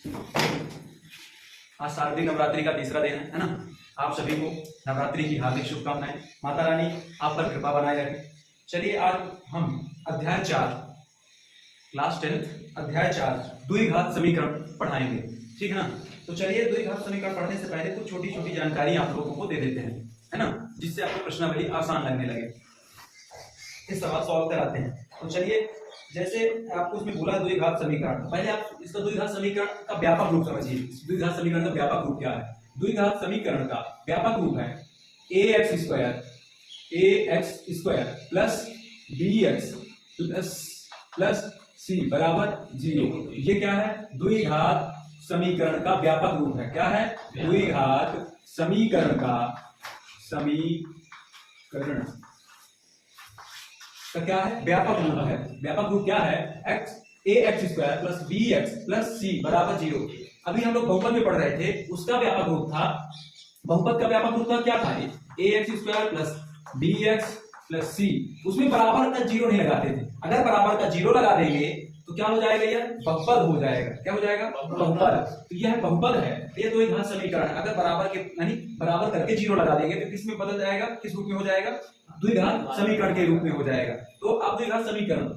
आज शारदीय नवरात्रि का तीसरा दिन है ना। आप सभी को नवरात्रि की हार्दिक शुभकामनाएं। माता रानी आप पर कृपा बनाए रखें। चलिए आज हम अध्याय 4 क्लास 10 अध्याय 4 द्विघात समीकरण पढ़ाएंगे, ठीक है ना। तो चलिए द्विघात समीकरण पढ़ने से पहले कुछ छोटी छोटी जानकारी आप लोगों को दे देते हैं, है ना, जिससे आपको प्रश्नावली आसान लगने लगे। इस सवाल सॉल्व कराते हैं। तो चलिए, जैसे आपको इसमें बोला द्विघात समीकरण, पहले आप इसका द्विघात समीकरण का व्यापक रूप समझिए। द्विघात समीकरण का व्यापक रूप क्या है? द्विघात समीकरण का व्यापक रूप है ax square plus bx plus c बराबर 0। ये क्या है? द्विघात समीकरण का व्यापक रूप है। क्या है? द्विघात समीकरण का क्या है? व्यापक रूप है। व्यापक रूप क्या है? ax square plus bx plus c बराबर 0। अभी हम लोग बहुपद में पढ़ रहे थे, उसका व्यापक रूप था, बहुपद का व्यापक रूप था क्या था? ax square plus bx plus c। उसमें बराबर का 0 नहीं लगाते थे। अगर बराबर का 0 लगा देंगे तो क्या हो जाएगा? यह बहुपद हो जाएगा। क्या हो जाएगा? बहुपद। तो यह बहुपद है। ये द्विघात समीकरण अगर बराबर के यानी बराबर करके 0 लगा देंगे तो किस में बदल जाएगा? किस रूप में हो जाएगा? द्विघात समीकरण के रूप में हो जाएगा। तो अब द्विघात समीकरण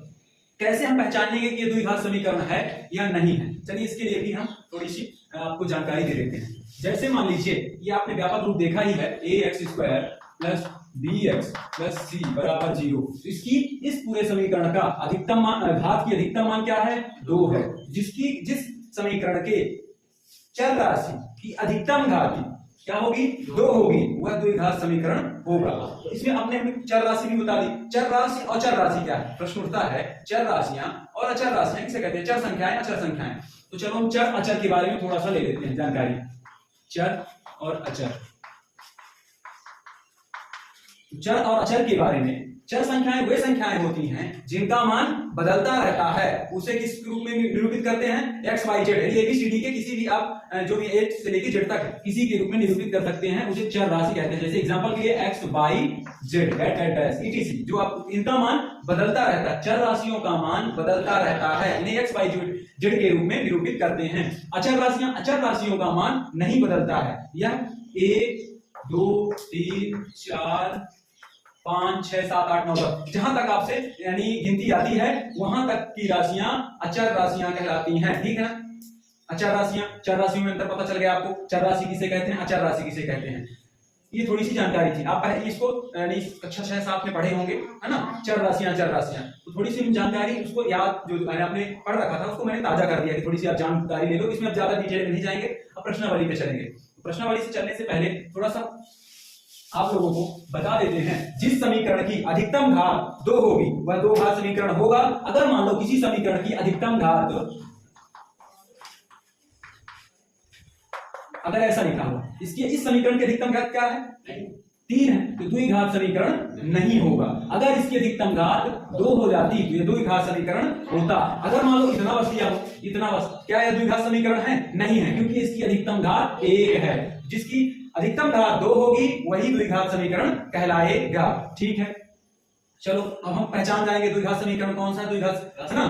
कैसे हम पहचानेंगे कि ये द्विघात समीकरण है या नहीं है? चलिए इसके लिए भी हम थोड़ी सी आपको जानकारी दे देते हैं। जैसे मान लीजिए ये आपने व्यापक रूप देखा ही है, ax square plus bx plus c बराबर 0। इसकी इस पूरे समीकरण का अधिकतम मान, घात की अधिकतम मान क्या है? 2 है। जिस समीकरण के चर राशि की अधिकतम घात क्या होगी? 2 होगी, वह द्विघात समीकरण होगा। तो इसमें हमने चर राशि भी बता दी। चर राशि और अचर राशि क्या है? प्रश्न उठता है, चर राशियां और अचर राशियां किसे कहते हैं? चर संख्याएं, अचर संख्याएं। तो चलो हम चर अचर के बारे में थोड़ा सा ले लेते हैं जानकारी। चर और अचर, चर और अचर के बारे में, चर संख्याएं वे संख्याएं होती हैं जिनका मान बदलता रहता है। उसे किस रूप में निरूपित करते हैं? x y z। ABCD के किसी भी आप जो भी a से लेकर z तक किसी के रूप में निरूपित कर सकते हैं, उसे चर राशि कहते हैं। जैसे एग्जांपल के लिए x y z etc, जो आप इनका मान बदलता रहता है। चर राशियों का मान बदलता रहता है, इन्हें x y z के रूप में निरूपित करते हैं। अचर राशियां, अचर राशियों का मान नहीं बदलता है। यह 1 2 3 4 5 6 7 8 9 10 जहां तक आपसे यानी गिनती आती है वहां तक की राशियां अचर राशियां कहलाती हैं, ठीक है। अचर राशियां, चर राशियों में अंतर पता चल गया आपको। चर राशि किसे कहते हैं, अचर राशि किसे कहते हैं, ये थोड़ी सी जानकारी थी। आप पहले इसको यानी कक्षा 6 7 में पढ़े होंगे, है ना, चर राशियां, चर राशियां। तो थोड़ी सी जानकारी उसको याद जो आपने पढ़ रखा था उसको मैंने ताजा कर दिया कि थोड़ी सी आप जानकारी ले लो। इसमें आप ज्यादा डिटेल में नहीं जाएंगे, अब प्रश्नावली पे चलेंगे। प्रश्नावली से चलने से पहले थोड़ा सा आप लोगों को बता देते हैं, जिस समीकरण की अधिकतम घात 2 होगी वह दो घात समीकरण होगा। अगर मान लो किसी समीकरण की अधिकतम घात अगर ऐसा लिखा हो, इसकी इस समीकरण की अधिकतम घात क्या है? 3 है, तो द्विघात समीकरण नहीं होगा। अगर इसकी अधिकतम घात 2 हो जाती तो ये द्विघात समीकरण होता। अगर मान लो इतना बस लिया हो, इतना बस, क्या यह द्विघात समीकरण है? नहीं है, क्योंकि इसकी अधिकतम घात 1 है। जिसकी अधिकतम घात 2 होगी वही द्विघात समीकरण कहलाएगा, ठीक है। चलो अब हम पहचान जाएंगे द्विघात समीकरण कौन सा द्विघात, है ना,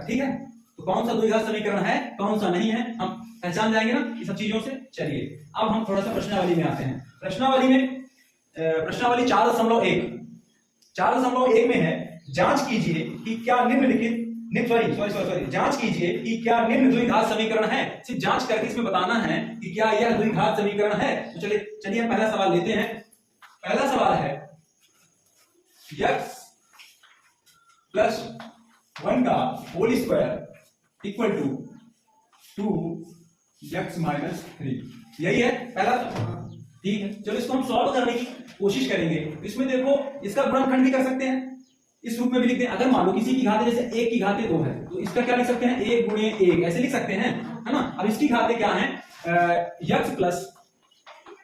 ठीक है। तो कौन सा द्विघात समीकरण है, कौन सा नहीं है, हम पहचान जाएंगे ना ये सब चीजों से। चलिए अब हम थोड़ा सा प्रश्नावली में आते हैं। प्रश्नावली में प्रश्नावली 4.1 में है, जांच कीजिए कि क्या निम्नलिखित जांच कीजिए कि क्या निम्न द्विघात समीकरण है। सिर्फ जांच करके इसमें बताना है कि क्या यह द्विघात समीकरण है। तो चलिए हम पहला सवाल लेते हैं। पहला सवाल है x प्लस 1 का whole square equal to 2x minus 3। यही है पहला, ठीक है। चलो इसको हम सॉल्व करने की कोशिश करेंगे। इसमें देखो इसका गुणनखंड भी कर सकते हैं, इस रूप में भी लिखते हैं। अगर मान लो किसी की घातें जैसे 1 की घातें 2 है तो इसका क्या लिख सकते हैं? 1 गुणे 1 ऐसे लिख सकते हैं, है ना। अब इसकी घातें क्या है? x प्लस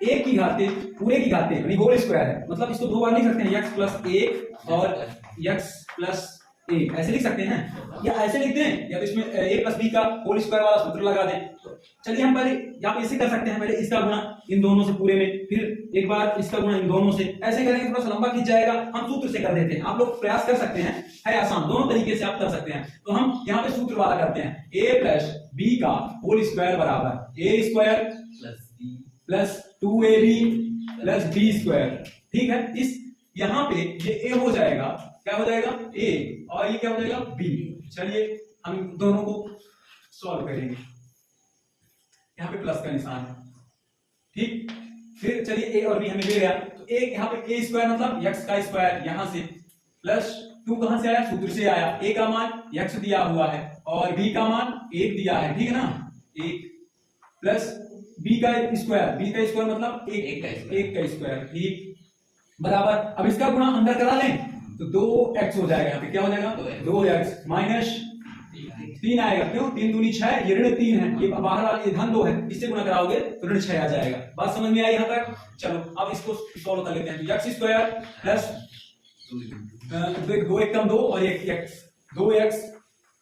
1 की घातें पूरे की घातें यानी होल स्क्वायर है, मतलब इसको 2 बार लिख सकते हैं, x प्लस 1 और x प्लस ए, ऐसे लिख सकते हैं या ऐसे लिख दें, या तो इसमें a प्लस बी का होल स्क्वायर वाला सूत्र लगा दें। तो चलिए हम पहले यहाँ पे ऐसे कर सकते हैं, पहले इसका गुणा इन दोनों से पूरे में, फिर एक बार इसका गुणा इन दोनों से, ऐसे करेंगे थोड़ा सा लंबा खींच जाएगा। हम सूत्र से कर देते हैं, आप लोग प्रयास कर सकते हैं, है आसान, दोनों तरीके से आप कर सकते हैं। तो हम यहाँ पे सूत्र वाला करते हैं, a प्लस बी का होल स्क्वायर बराबर a square plus 2ab plus b square. ठीक है, इस यहाँ पे ये a हो जाएगा, क्या हो जाएगा a, और ये क्या हो जाएगा b। चलिए हम दोनों को सॉल्व करेंगे, यहाँ पे प्लस का निशान है, ठीक। फिर चलिए a और b हमें मिल गया, तो a यहाँ पे a स्क्वायर मतलब x का स्क्वायर, यहाँ से प्लस 2 कहां से आया, सूत्र से आया, a का मान x दिया हुआ है और b का मान 1 दिया है, ठीक है ना, 1 प्लस b का स्क्वायर मतलब 1 का स्क्वायर, ठीक, बराबर। अब इसका गुणा अंदर करा लें तो 2x हो जाएगा, यहाँ पे क्या हो जाएगा 2x माइनस 3 आएगा, क्यों 3 दूनी 6, ये ऋण 3 है, ये बाहर वाला ये धन 2 है, इससे गुणा कराओगे तो ऋण 6 आ जाएगा। बात समझ में आई यहाँ तक? चलो अब इसको सॉल्व कर लेते हैं। x स्क्वायर प्लस 2 1 2 और 1 x, 2x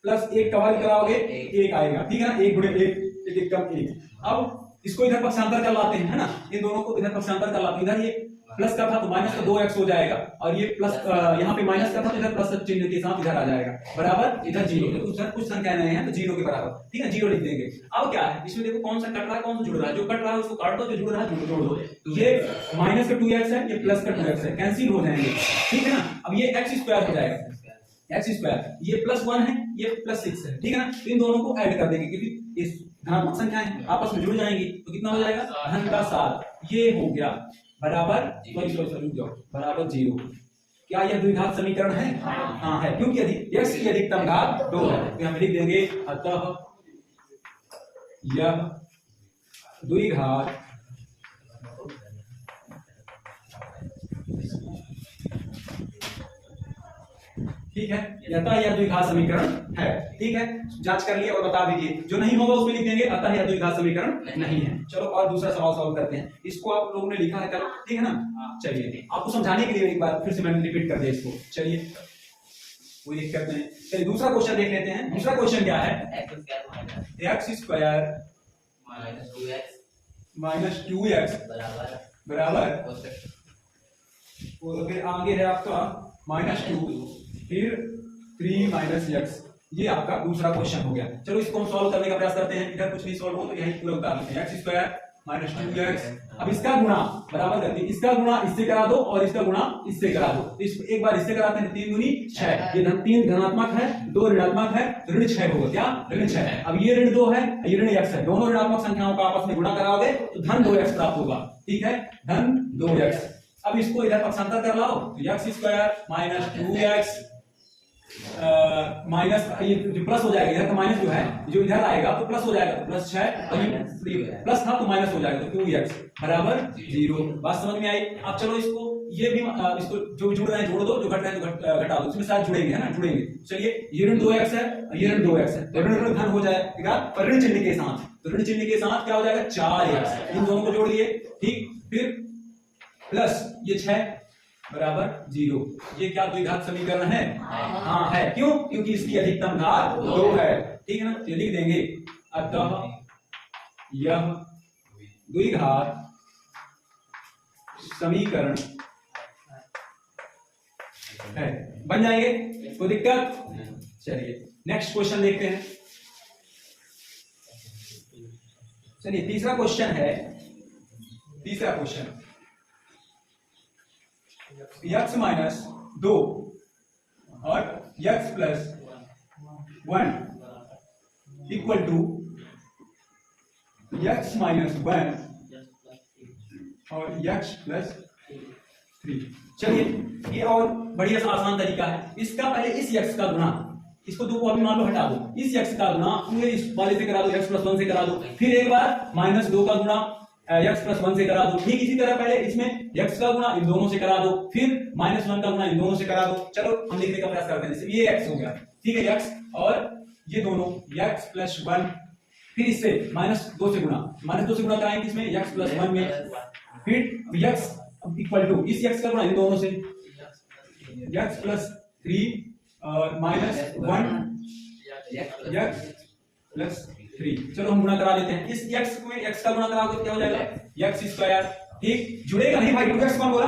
प्लस 1 का वर्ग कराओगे 1 आएगा, ठीक है ना, 1 गुणे 1 1 कम 1। अब इसको इधर पक्षांतर कर लाते हैं, है ना, इन दोनों को इधर पक्षांतर कर लाते हैं, इधर ये प्लस का था तो माइनस का 2x हो जाएगा, और ये प्लस यहाँ पे माइनस का था तो इधर प्लस चिन्ह के साथ इधर आ जाएगा, बराबर इधर 0। तो कुछ संख्याएं नए हैं तो 0 के बराबर, ठीक है, 0 लिख देंगे। अब क्या है इसमें, देखो कौन सा कट रहा है कौन सा जुड़ रहा है, जो कट रहा है उसको काट दो, जो जुड़ रहा है जोड़ दो। ये माइनस का 2x है, ये प्लस का 2x है, कैंसिल हो जाएंगे, ठीक है ना। अब ये x स्क्वायर हो जाएगा, x स्क्वायर, ये +1 है, ये +6 है, ठीक है ना। तो इन दोनों को ऐड कर देंगे क्योंकि इस धनात्मक संख्याएं आपस में जुड़ जाएंगी, तो कितना हो जाएगा धन का 7, ये हो गया बराबर बराबर 0। क्या यह द्विघात समीकरण है? हाँ है, क्योंकि x की अधिकतम घात 2 है, तो हम लिख देंगे अतः यह द्विघात ठीक है, अतः यह द्विघात समीकरण है, ठीक है, जांच कर लिए और बता दीजिए, जो नहीं होगा उसमें लिख देंगे अतः यह द्विघात समीकरण नहीं है। चलो और दूसरा सवाल सॉल्व करते हैं, इसको आप लोगों ने लिखा है कल, ठीक है ना। चलिए आपको समझाने के लिए एक बार फिर से मैंने रिपीट कर दिया इसको, चलिए वो लिख करते हैं। चलिए दूसरा क्वेश्चन देख लेते हैं। दूसरा क्वेश्चन क्या है, x स्क्वायर माइनस 2x बराबर, फिर आगे है आपका -2 फिर 3 माइनस x, ये आपका दूसरा क्वेश्चन हो गया। चलो इसको हम सॉल्व करने का प्रयास करते हैं, इधर कुछ नहीं सॉल्व हो तो यही पूरा बता देते हैं, x स्क्वायर माइनस 2x। अब इसका गुणा बराबर करते हैं, इसका गुणा इससे करा दो और इसका गुणा इससे करा दो, तो इस एक बार इससे कराते हैं, 3 दूनी 6, ये 3 धनात्मक है 2 ऋणात्मक है, तो ऋण 6 होगा, क्या ऋण 6 है। अब ये ऋण 2 है, ये ऋण x है, दोनों ऋणात्मक संख्याओं का आपस में गुणा कराओगे तो धन 2x प्राप्त होगा, ठीक है, धन 2x। अब इसको इधर पक्षांतर कर लाओ, तो x square minus 2x minus ये जो प्लस हो जाएगा, इधर का माइनस जो है जो इधर आएगा तो प्लस हो जाएगा, तो प्लस 6 और ये प्लस था तो माइनस हो जाएगा, तो 2x बराबर 0। बात समझ में आई? अब चलो इसको ये भी इसको जो जुड़ रहे हैं जोड़ दो, जो घट रहे हैं तो घटा दो, इसमें साथ जुड़ेंगे, है ना, जुड़ेंगे। चलिए ये ऋण 2x है, ये ऋण 2x है, तो ऋण धन हो जाएगा पर ऋण चिन्ह के साथ, तो ऋण चिन्ह के साथ क्या हो जाएगा 4x, इन दोनों को जोड़ दिए, ठीक, फिर प्लस ये 6 बराबर 0। ये क्या द्विघात समीकरण है? हाँ है, क्यों? क्योंकि इसकी अधिकतम घात 2 है, ठीक है ना। तो लिख देंगे अतः यह द्विघात समीकरण है, बन जाएंगे, कोई दिक्कत? चलिए नेक्स्ट क्वेश्चन देखते हैं। चलिए तीसरा क्वेश्चन है, तीसरा क्वेश्चन x माइनस 2 और x plus 1 equal to x minus 1 और x प्लस 3। चलिए ये और बढ़िया सा आसान तरीका है, इसका पहले इस x का गुणा, इसको 2 को अभी मान लो हटा दो, इस x का गुणा पूरे इस वाले से करा दो, x प्लस 1 से करा दो, फिर एक बार -2 का गुणा x प्लस 1 से करा दो, ठीक इसी तरह पहले इसमें x का गुणा इन दोनों से करा दो, फिर -1 का गुणा इन दोनों से करा दो। चलो हम लिखने का प्रयास करते हैं, ये x हो गया, ठीक है, x और ये दोनों x प्लस 1, फिर इससे -2 से गुणा, -2 से गुणा कराएंगे इसमें x प्लस 1 में, फिर x इक्वल टू इस x का गुणा इन दोनों से x प्लस 3 और -1 x प्लस 3। चलो हम गुणा करा लेते हैं। इस x में x का गुणा कराओगे तो क्या हो जाएगा x स्क्वायर। ठीक, जुड़ेगा नहीं भाई, 2x कौन बोला?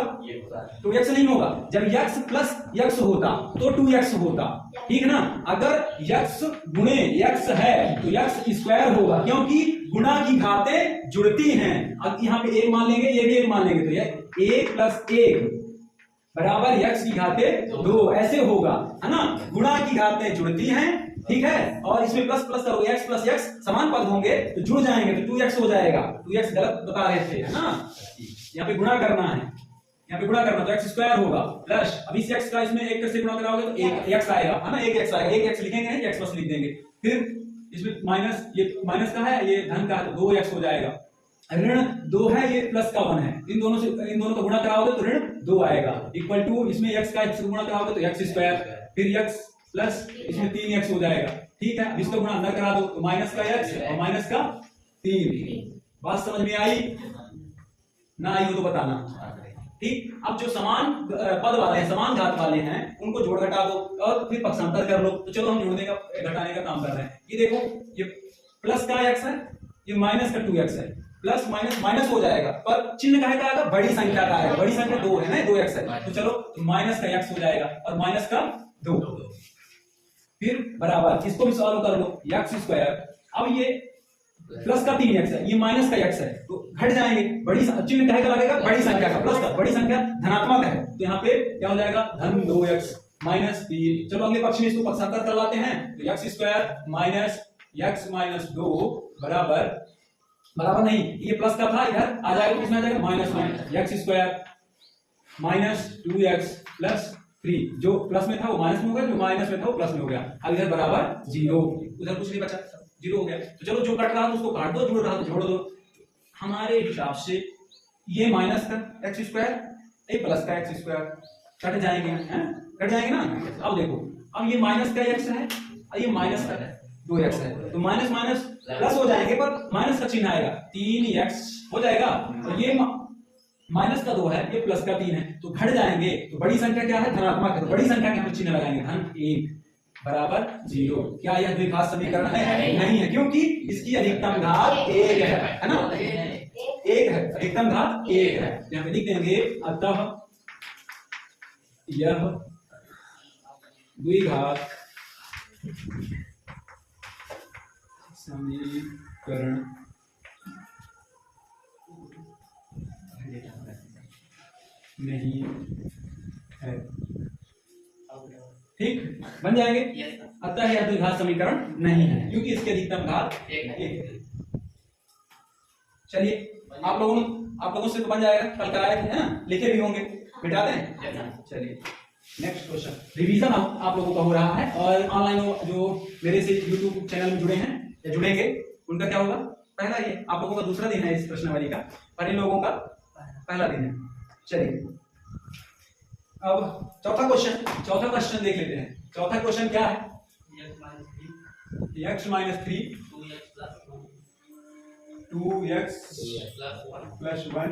2x नहीं होगा। जब x प्लस x होता तो 2x होता, ठीक है ना। अगर x गुणे x है तो x स्क्वायर होगा, क्योंकि गुणा की घातें जुड़ती हैं। अब यहाँ पे 1 मान लेंगे, ये भी 1 मान लेंगे, तो ये 1 + 1 बराबर x की घातें 2, ऐसे होगा, है ना। गुणा की घातें जुड़ती हैं, ठीक है, और इसमें प्लस प्लस करोगे, x प्लस x समान पद होंगे तो जुड़ जाएंगे, तो 2x हो जाएगा। 2x गलत बता रहे थे, है ना। यहाँ पे गुणा करना है, यहाँ पे गुणा करना, तो x स्क्वायर होगा प्लस, अब इस x का इसमें 1 से गुणा कराओगे तो 1x आएगा, है ना। 1x आएगा, 1x लिखेंगे नहीं, x प्लस लिख देंगे। फिर इसमें माइनस, ये माइनस का है, ये धन का, 2x हो जाएगा। ऋण 2 है, ये प्लस का 1 है, इन दोनों का गुणा कराओगे तो ऋण 2 आएगा। इक्वल टू इसमें x का x से गुणा कराओगे तो x स्क्वायर, फिर x प्लस इसमें 3x हो जाएगा, ठीक है। इसको गुणा अंदर करा दो तो माइनस का x और माइनस का 3। बात समझ में आई ना? आई हो तो बताना, ठीक। अब जो समान पद वाले हैं, समान घात वाले हैं, उनको जोड़ घटा दो और फिर पक्षांतर कर लो। तो चलो हम जोड़ने का घटाने का काम कर रहे हैं। ये देखो, ये प्लस का x है, ये माइनस का 2x है, प्लस माइनस माइनस हो जाएगा, पर चिन्ह काहे का आएगा? बड़ी संख्या का आएगा। बड़ी संख्या 2 है ना, 2x है, तो चलो माइनस का x हो जाएगा और माइनस का 2, फिर बराबर इसको भी सॉल्व कर लो, x स्क्वायर। अब ये प्लस का 3x है, ये माइनस का x है, तो घट जाएंगे। बड़ी चिन्ह काहे का लगेगा? बड़ी संख्या का, प्लस का, बड़ी संख्या धनात्मक है, तो यहाँ पे क्या हो जाएगा? धन 2x माइनस 3। चलो अगले पक्ष में इसको पक्षांतर कर लाते हैं, तो x square minus x minus 2 बराबर नहीं, ये प्लस का था, इधर आ जाएगा, किसमें आ जाएगा? माइनस में। x square minus 2x plus 3, जो प्लस में था वो माइनस में हो गया, जो माइनस में था वो प्लस में हो गया। अब इधर बराबर 0, उधर कुछ नहीं बचा, 0 हो गया। तो चलो जो कट रहा था उसको काट दो, जुड़ रहा तो जोड़ दो। हमारे हिसाब से ये माइनस का x स्क्वायर, ये प्लस का x स्क्वायर कट जाएंगे, हैं? कट जाएंगे ना। अब देखो, अब ये माइनस का x है और ये माइनस का 2x है, तो माइनस माइनस प्लस हो जाएंगे, पर माइनस का चिन्ह आएगा, 3x हो जाएगा। और ये माइनस का 2 है, ये प्लस का 3 है, तो घट जाएंगे। तो बड़ी संख्या क्या है? धनात्मक है, तो बड़ी संख्या के हम चिन्ह लगाएंगे, धन 1 बराबर 0। क्या यह द्विघात समीकरण है? नहीं है, क्योंकि इसकी अधिकतम घात 1 है ना, 1 है, अधिकतम घात 1 है। यहाँ पे लिख देंगे, अतः यह द्विघात समीकरण नहीं है, ठीक, बन जाएंगे। अतः यह द्विघात समीकरण नहीं है, क्योंकि इसके अधिकतम घात 1 है। चलिए, आप लोगों से तो बन जाएगा, कल कराए थे ना, लिखे भी होंगे, मिटा दें। चलिए नेक्स्ट क्वेश्चन, रिवीजन आप लोगों का हो रहा है, और ऑनलाइन जो मेरे से यूट्यूब चैनल में जुड़े हैं या जुड़ेंगे, उनका क्या होगा? पहला ये आप लोगों का दूसरा दिन है इस प्रश्नावली का, और इन लोगों का पहला दिन है। चलिए अब चौथा क्वेश्चन देख लेते हैं। चौथा क्वेश्चन क्या है? x माइनस 3 2x प्लस 1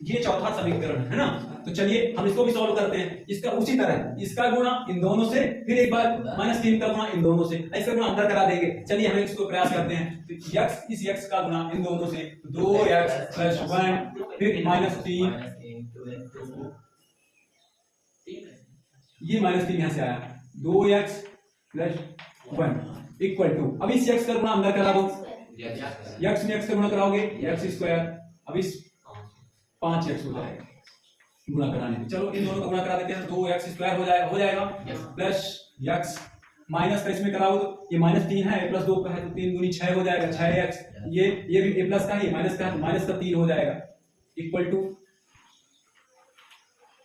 ये चौथा समीकरण है ना। तो चलिए हम इसको भी सॉल्व करते हैं। इसका उसी तरह इसका गुणा इन दोनों से, फिर एक बार -3 का गुणा इन दोनों से, इसका गुणा अंदर करा देंगे। चलिए हम इसको प्रयास करते हैं। तो x, इस x का गुणा इन दोनों से, 2x प्लस 1 फिर -3, ये -3 यहां से आया, 2x प्लस 1 इक्वल टू, अब इस x का गुणा अंदर करा दो, x में x का गुणा कराओगे x स्क्वायर, अब इस 5x हो जाएगा गुणा कराने में। चलो इन दोनों का गुणा करा देते हैं, 2x स्क्वायर हो जाएगा प्लस x माइनस का इसमें कराओ तो ये -3 है, प्लस 2 का है तो 3 दूनी 6 हो जाएगा, 6x, ये भी a प्लस का है, माइनस का है तो माइनस का 3 हो जाएगा equal to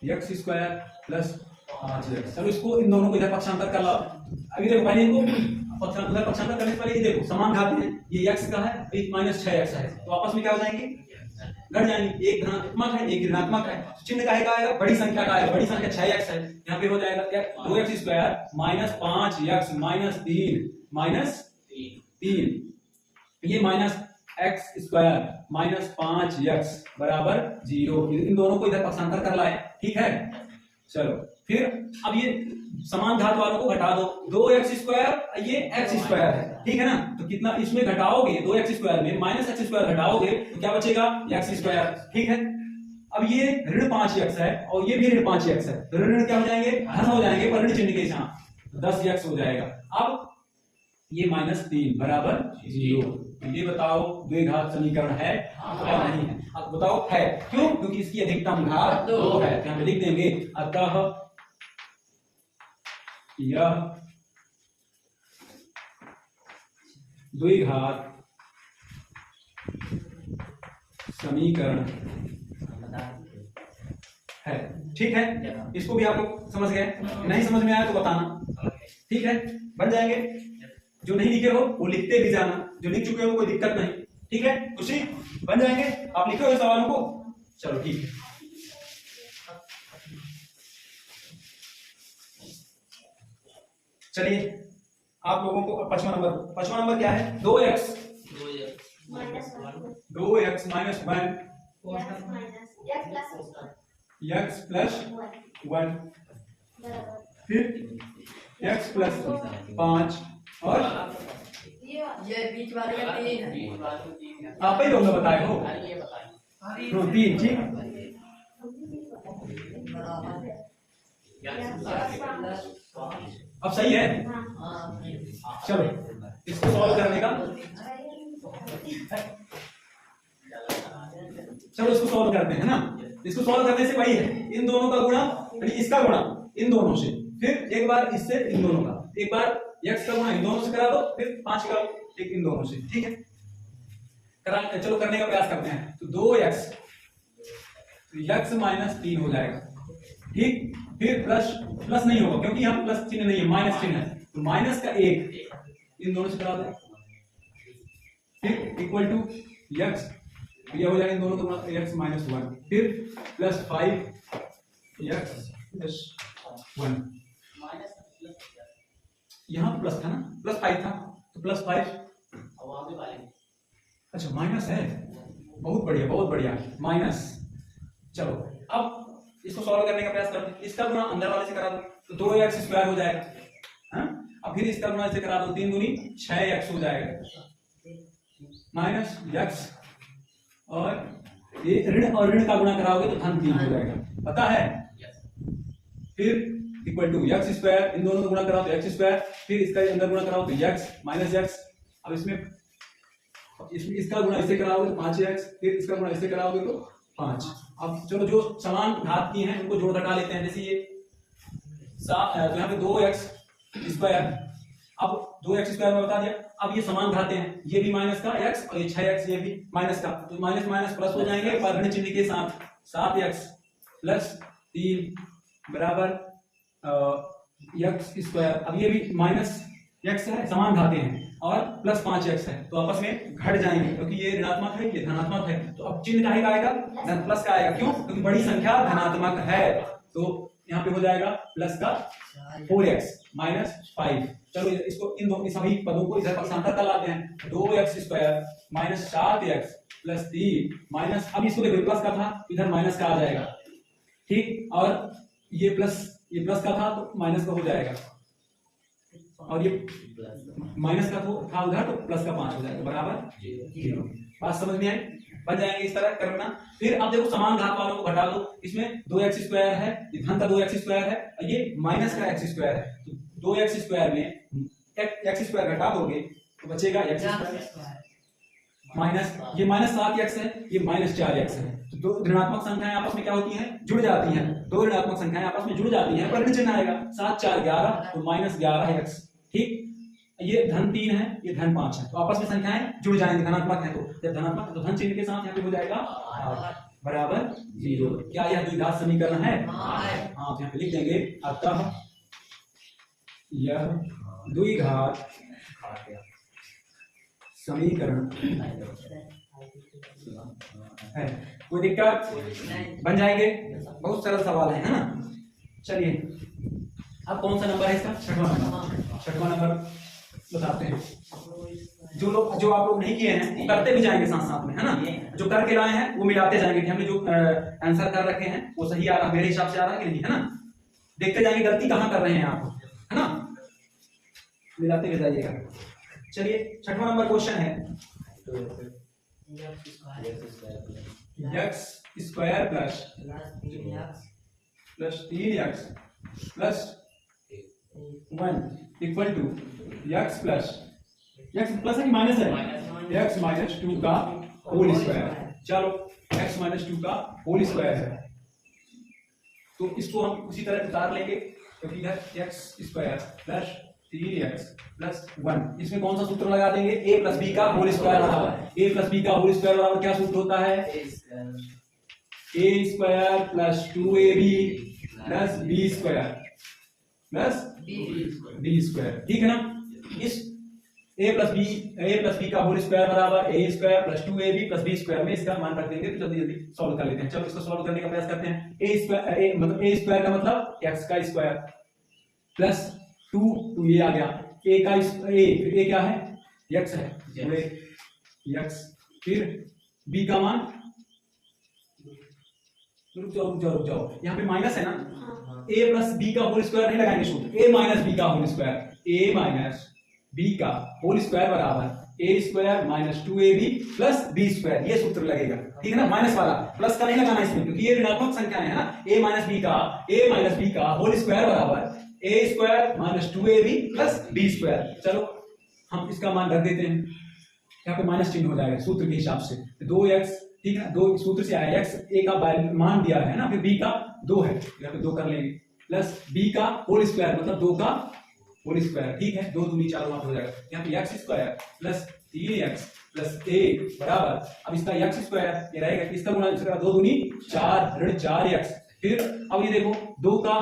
x square plus 5x। चलो इसको इन दोनों को इधर पक्षांतर कर लो। अभी देखो पहले इनको उधर पक्षांतर करने से पहले ये देखो समान घात है, ये x का है, एक -6x है, तो आपस में क्या हो जाएंगे? घट जाएंगे। एक धनात्मक है, एक ऋणात्मक है, चिन्ह काहे का आएगा? बड़ी संख्या का आएगा, बड़ी संख्या 6x है, यहाँ पे हो जाएगा क्या? 2x square minus 5x minus 3 minus 3, ये minus x square minus 5x बराबर 0। इन दोनों को इधर पक्षांतर कर लाए, ठीक है। चलो फिर अब ये समान घात वालों को घटा दो, 2x स्क्वायर ये x स्क्वायर है, ठीक है ना। तो कितना इसमें घटाओगे, 2x स्क्वायर में माइनस x स्क्वायर घटाओगे तो क्या बचेगा, x स्क्वायर, ठीक है। अब ये ऋण 5x है और ये भी ऋण 5x है, तो ऋण क्या हो जाएंगे, धन हो जाएंगे, पर ऋण चिन्ह के साथ 10x हो जाएगा। अब ये -3 बराबर 0। ये बताओ द्विघात समीकरण है या नहीं है। अब बताओ है, क्यों, क्योंकि इसकी अधिकतम घात 2 है। यहाँ पे लिख देंगे अतः यह द्विघात समीकरण है, ठीक है। इसको भी आप लोग समझ गए, नहीं समझ में आया तो बताना, ठीक है। बन जाएंगे, जो नहीं लिखे हो वो लिखते भी जाना, जो लिख चुके हो कोई दिक्कत नहीं, ठीक है। खुशी, बन जाएंगे, आप लिखे हो सवालों को, चलो ठीक है। चलिए आप लोगों को 5वां नंबर क्या है, 2x माइनस 1 x प्लस 1 फिर x प्लस 5 और ये बीच वाले का 3 है। आप ही लोग ने बताए हो, 3, ठीक। अब सही है, चलो इसको सॉल्व करने का, चलो इसको सॉल्व करते हैं ना। इसको सॉल्व करने से वही है, इन दोनों का गुणा इसका गुणा इन दोनों से, फिर एक बार इससे इन दोनों का, एक बार x का गुणा इन दोनों से करा दो, फिर 5 का एक इन दोनों से, ठीक है। चलो करने का प्रयास करते हैं। तो 2x x माइनस 3 हो जाएगा, ठीक। फिर प्लस नहीं होगा क्योंकि यहाँ प्लस चिन्ह नहीं है, माइनस चिन्ह है, तो माइनस का 1 इन दोनों से करा दो, फिर इक्वल टू x, ये हो जाएगा इन दोनों का x माइनस 1, फिर प्लस 5x प्लस 1, यहाँ प्लस था ना, प्लस 5 था तो प्लस 5, अच्छा माइनस है, बहुत बढ़िया बहुत बढ़िया, माइनस। चलो अब इसको सॉल्व करने का प्रयास करते हैं। इसका गुणा अंदर वाले से करा दो तो 2x स्क्वायर हो जाएगा, हाँ? अब फिर इसका गुणा इसे करा दो, 3 दूनी 6x हो जाएगा माइनस x, और ये ऋण और ऋण का गुणा कराओगे तो धन 3 हो जाएगा, पता है। फिर इक्वल टू x स्क्वायर, इन दोनों का गुणा कराओ तो x स्क्वायर, फिर इसका अंदर गुणा कराओ तो x माइनस x। अब इसमें इसका गुणा इससे कराओगे तो 5x, फिर इसका गुणा इससे कराओगे तो 5। अब चलो जो समान घात की हैं उनको जोड़ घटा लेते हैं, जैसे ये तो यहाँ पे 2x स्क्वायर, अब 2x स्क्वायर में बता दिया। अब ये समान घाते हैं, ये भी माइनस का x और ये 6x ये भी माइनस का, तो माइनस माइनस प्लस हो जाएंगे पर ऋण चिन्ह के साथ। 7x प्लस 3 बराबर x स्क्वायर, अब ये भी माइनस x है, समान घाते हैं, और प्लस 5x है, तो आपस में घट जाएंगे क्योंकि ये ऋणात्मक है ये धनात्मक है, तो अब चिन्ह काहे का आएगा, धन प्लस का आएगा, क्यों, क्योंकि बड़ी संख्या धनात्मक है, तो यहाँ पे हो जाएगा प्लस का 4x माइनस 5। चलो इसको इन दोनों सभी पदों को इधर पक्षांतर कर लाते हैं, 2x square minus 7x plus 3 minus, अब इसको देखो प्लस का था इधर माइनस का आ जाएगा, ठीक, और ये प्लस का था तो माइनस का हो जाएगा, और ये माइनस का था उधर तो प्लस का 5 हो जाएगा बराबर 0। बात समझ में आई, बन जाएंगे इस तरह करना। फिर अब देखो समान घात वालों को घटा दो, इसमें 2x स्क्वायर है, ये धन का 2x स्क्वायर है, ये माइनस का x स्क्वायर है, तो 2x स्क्वायर में x स्क्वायर घटा दोगे तो बचेगा x स्क्वायर माइनस, ये माइनस 7x है, ये माइनस 4x है, तो दो ऋणात्मक संख्याएं आपस में क्या होती हैं, जुड़ जाती हैं, दो ऋणात्मक संख्याएं आपस में जुड़ जाती हैं, पर ऋण चिन्ह आएगा, 7 4 11 तो माइनस 11x, ठीक। ये धन 3 है ये धन 5 है, तो आपस में संख्याएं जुड़ जाएंगी, धनात्मक है तो जब धनात्मक है तो धन चिन्ह के साथ यहाँ पे हो जाएगा बराबर 0। क्या यह द्विघात समीकरण है? हाँ, तो यहाँ पे लिख देंगे अतः यह द्विघात समीकरण है। कोई दिक्कत? बन जाएंगे, बहुत सरल सवाल है ना। चलिए अब कौन सा नंबर है इसका? छठवां नंबर बताते हैं। जो आप लोग नहीं किए हैं वो करते भी जाएंगे साथ साथ में, है ना। जो करके लाए हैं वो मिलाते जाएंगे कि हमने जो आंसर कर रखे हैं वो सही आ रहा, मेरे हिसाब से आ रहा कि नहीं, है ना। देखते जाएंगे गलती कहाँ कर रहे हैं आप, है ना, मिलाते हुए जाइएगा। चलिए 6वां नंबर क्वेश्चन है x square plus 3x plus 1 equal to x plus है कि माइनस है, x माइनस 2 का होल स्क्वायर। चलो x माइनस 2 का होल स्क्वायर है, तो इसको हम उसी तरह उतार लेंगे, क्योंकि इधर x square plus 3x plus 1, इसमें कौन सा सूत्र लगा देंगे, a प्लस b का होल स्क्वायर बराबर, a प्लस b का होल स्क्वायर बराबर क्या सूत्र होता है, a square plus 2ab plus b square plus d square, ठीक है ना। इस a प्लस b का होल स्क्वायर बराबर a square plus 2ab plus b square में इसका मान रख देंगे, तो जल्दी जल्दी सॉल्व कर लेते हैं। चलो इसको सॉल्व करने का प्रयास करते हैं। a स्क्वायर का मतलब x का स्क्वायर प्लस 2 ये आ गया, a का a क्या है, x है, x, फिर b का मान, रुक जाओ, यहाँ पे माइनस है ना, a प्लस b का होल स्क्वायर नहीं लगाएंगे सूत्र, a माइनस b का whole square, a minus b का होल स्क्वायर बराबर a square minus 2ab plus b square, ये सूत्र लगेगा, ठीक है ना। माइनस वाला, प्लस का नहीं लगाना इसमें, क्योंकि ये ऋणात्मक संख्या है ना। a माइनस b का होल स्क्वायर बराबर a square minus 2ab plus b square. चलो हम इसका मान रख देते हैं, यहाँ पे माइनस चिन्ह हो जाएगा सूत्र के हिसाब से, 2x, ठीक है ना, 2 सूत्र से आया, x a का मान दिया है ना, फिर b का 2 है, यहाँ पे 2 कर लेंगे, प्लस b का होल स्क्वायर मतलब 2 का होल स्क्वायर, ठीक है, 2 दूनी 4 वहां पे हो जाएगा। यहाँ पे x square plus 3x plus a बराबर, अब इसका x स्क्वायर ये रहेगा, इसका गुणा इसका 2 दूनी 4 ऋण 4x, फिर अब ये देखो 2 का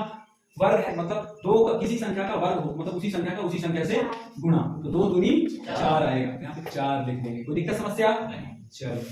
वर्ग है, मतलब 2 का किसी संख्या का वर्ग हो, मतलब उसी संख्या का उसी संख्या से गुणा, तो 2 दूनी 4 आएगा, यहाँ पे 4 लिख देंगे। कोई दिक्कत समस्या? चलो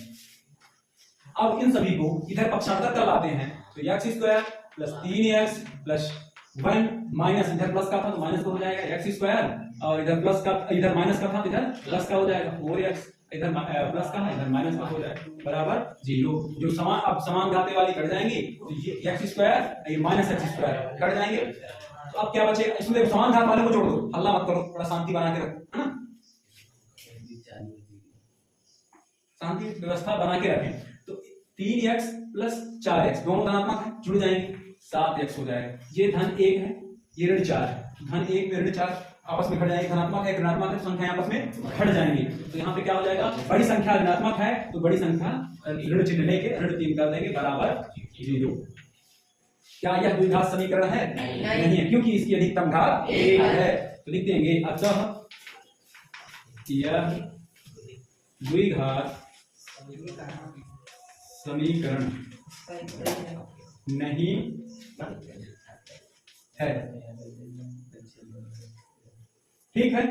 अब इन सभी को इधर पक्षांतर कर लाते हैं, तो x square plus 3x plus 1 minus, इधर प्लस का था तो माइनस का हो जाएगा x स्क्वायर, और इधर प्लस का, इधर माइनस का था तो इधर प्लस का हो जाएगा 4x, इधर प्लस का है इधर माइनस का हो जाएगा बराबर 0। जो समान, अब समान घाते वाली कट जाएंगी, तो ये x स्क्वायर ये माइनस x स्क्वायर कट जाएंगे, तो अब क्या बचेगा, इसमें देखो समान घात वाले को जोड़ दो, हल्ला मत करो, थोड़ा शांति बना के रखो, है ना, शांति व्यवस्था बना के रखें। तो 3x प्लस 4x दोनों धनात्मक है, जुड़ जाएंगे, 7x हो जाएगा, ये धन 1 है, ये ऋण 4 है, धन 1 में ऋण 4 आपस में घट जाएंगे, धनात्मक है ऋणात्मक है, संख्या आपस में घट जाएंगी, तो यहाँ पे क्या हो जाएगा, बड़ी संख्या ऋणात्मक है तो बड़ी संख्या ऋण चिन्ह लेके ऋण 3 कर देंगे बराबर 0। क्या यह द्विघात समीकरण है? नहीं है, क्योंकि इसकी अधिकतम घात 1 है, तो लिख देंगे अतः यह द्विघात समीकरण नहीं है, ठीक है,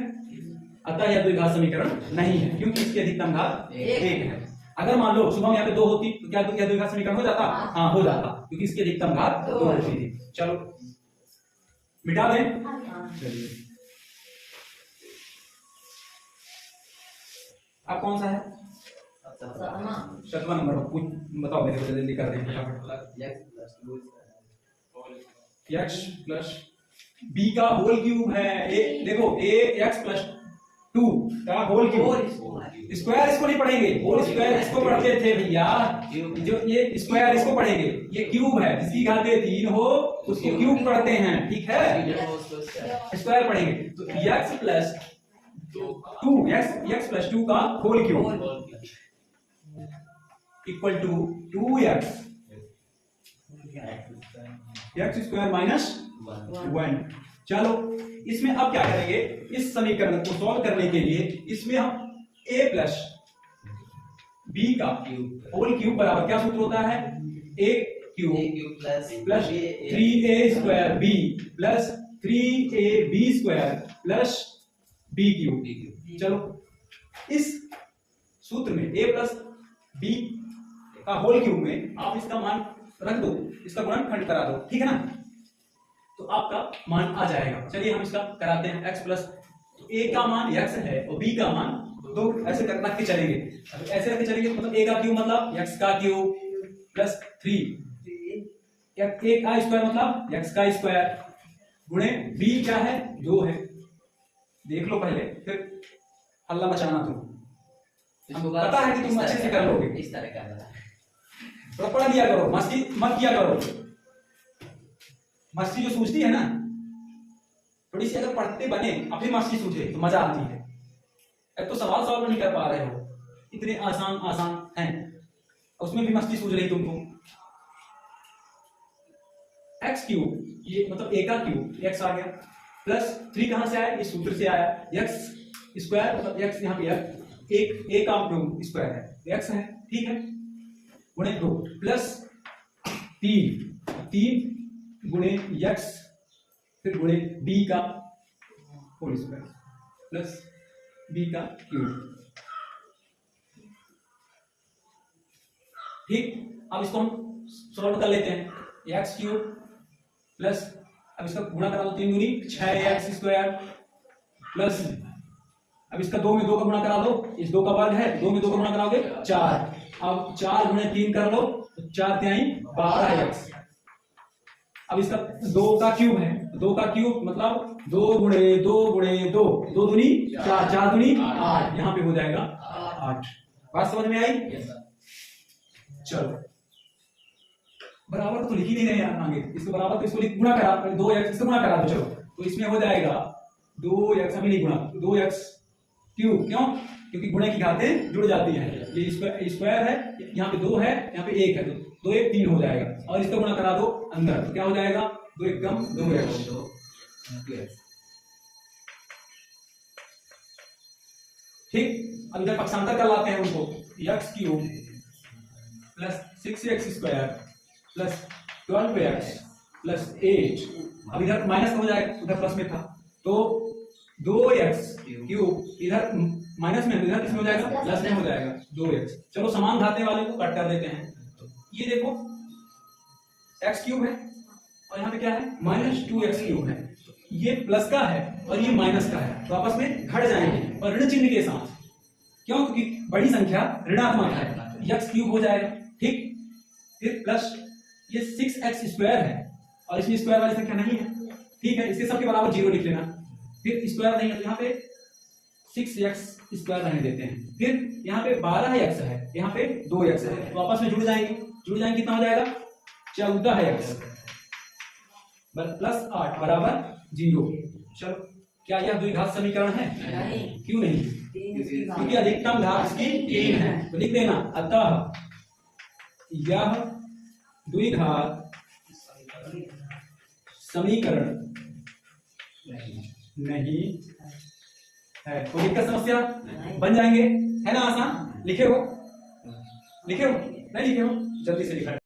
अतः यह द्विघात समीकरण नहीं है, क्योंकि इसकी अधिकतम घात 1 है। अगर मान लो सुबह में यहाँ पे 2 होती तो क्या यह द्विघात समीकरण हो जाता? हाँ हो जाता, क्योंकि इसकी अधिकतम घात 2 होती थी। चलो मिटा दें, चलिए अब कौन सा है? 7वां नंबर बताओ मेरे को, जल्दी कर दें x प्लस b का होल क्यूब है, देखो ax प्लस 2 का होल क्यूब, स्क्वायर इसको नहीं पढ़ेंगे, होल स्क्वायर इसको पढ़ते थे भैया, जो ये स्क्वायर इसको पढ़ेंगे, ये क्यूब है जिसकी घातें 3 हो उसको क्यूब पढ़ते हैं, ठीक है, स्क्वायर पढ़ेंगे, तो x प्लस 2 x प्लस 2 का whole cube equal to 2x x square minus 1। चलो इसमें अब क्या करेंगे, इस समीकरण को सॉल्व करने के लिए इसमें हम a प्लस b का होल क्यूब बराबर क्या सूत्र होता है, a cube plus 3a square b plus 3ab square plus b cube. चलो इस सूत्र में a प्लस b का होल क्यूब में आप इसका मान रख दो, इसका गुणनखंड करा दो, ठीक है ना, तो आपका मान आ जाएगा। चलिए हम इसका कराते हैं, x प्लस, तो a का मान x है और b का मान दो ऐसे रख के चलेंगे। अब ऐसे रख के चलेंगे तो मतलब a का क्यूब मतलब x का क्यूब प्लस 3 a का स्क्वायर मतलब x का स्क्वायर गुणे b क्या है 2 है। देख लो पहले फिर हल्ला मचाना तुम, पता है कि तुम अच्छे से कर लोगे। इस तरह का थोड़ा पढ़ लिया करो, मस्ती मत किया करो। मस्ती जो सूझती है ना, थोड़ी सी अगर पढ़ते बने अपनी मस्ती सूझे तो मजा आती है। अब तो सवाल सॉल्व नहीं कर पा रहे हो, इतने आसान आसान हैं, उसमें भी मस्ती सूझ रही तुमको। एक्स क्यूब ये मतलब a का क्यूब x आ गया प्लस 3 कहां से आया, इस सूत्र से आया। x स्क्वायर मतलब x यहाँ पे एक a का स्क्वायर है x है, ठीक है, गुणे 2 प्लस 3 गुणे x फिर गुणे b का होल स्क्वायर प्लस b का क्यूब। ठीक, अब इसको हम सॉल्व कर लेते हैं। x क्यूब प्लस अब इसका गुणा करा दो 3 दूनी 6x स्क्वायर प्लस अब इसका 2 में 2 का गुणा करा दो, इस 2 का वर्ग है, 2 में 2 का गुणा कराओगे 4। अब 4 गुणे 3 कर लो तो 4 तिहाई 12x। अब इसका 2 का क्यूब है, 2 का क्यूब मतलब 2 गुणे 2 गुणे 2, 2 दूनी 4, 4 दूनी 8, यहाँ पे हो जाएगा 8। बात समझ में आई? चलो बराबर तो लिख ही नहीं रहे यार आगे, इसको बराबर तो इसको गुणा करा 2x इससे गुणा करा दो। चलो तो इसमें हो जाएगा 2x, अभी नहीं गुणा 2x क्यूब, क्यों? क्योंकि गुणे की घातें जुड़ जाती हैं। ये स्क्वायर है, यहाँ पे 2 है, यहाँ पे 1 है, तो 2 1 3 हो जाएगा और इसका गुणा करा दो अंदर, तो क्या हो जाएगा 2 1 कम 2x। ठीक, अब इधर पक्षांतर कर लाते हैं उनको। x cube plus 6x square plus 12x plus 8, अब इधर माइनस हो जाएगा, उधर प्लस में था तो 2x क्यूब इधर माइनस में, इधर किसमें हो जाएगा प्लस में हो जाएगा 2x। चलो समान घाते वाले को कट कर देते हैं। ये देखो x क्यूब है और यहाँ पे क्या है -2x क्यूब है, ये प्लस का है और ये माइनस का है, तो आपस में घट जाएंगे और ऋण चिन्ह के साथ, क्यों? क्योंकि बड़ी संख्या ऋणात्मक है, x क्यूब हो जाएगा। ठीक, फिर प्लस ये 6x स्क्वायर है और इसमें स्क्वायर वाली संख्या नहीं है, ठीक है, इसके सबके बराबर 0 लिख लेना। फिर स्क्वायर नहीं है तो यहाँ पे 6x स्क्वायर रहने देते हैं। फिर यहाँ पे 12x है, यहाँ पे 2x है, तो आपस में जुड़ जाएंगे, कितना हो जाएगा 14x प्लस 8 बराबर 0। चलो क्या यह द्विघात समीकरण है? नहीं। क्यों नहीं? क्योंकि अधिकतम घात इसकी 3 है, तो लिख देना अतः यह द्विघात समीकरण नहीं है। कोई दिक्कत समस्या बन जाएंगे, है ना आसान? लिखे हो नहीं लिखे हो? जल्दी से लिखा।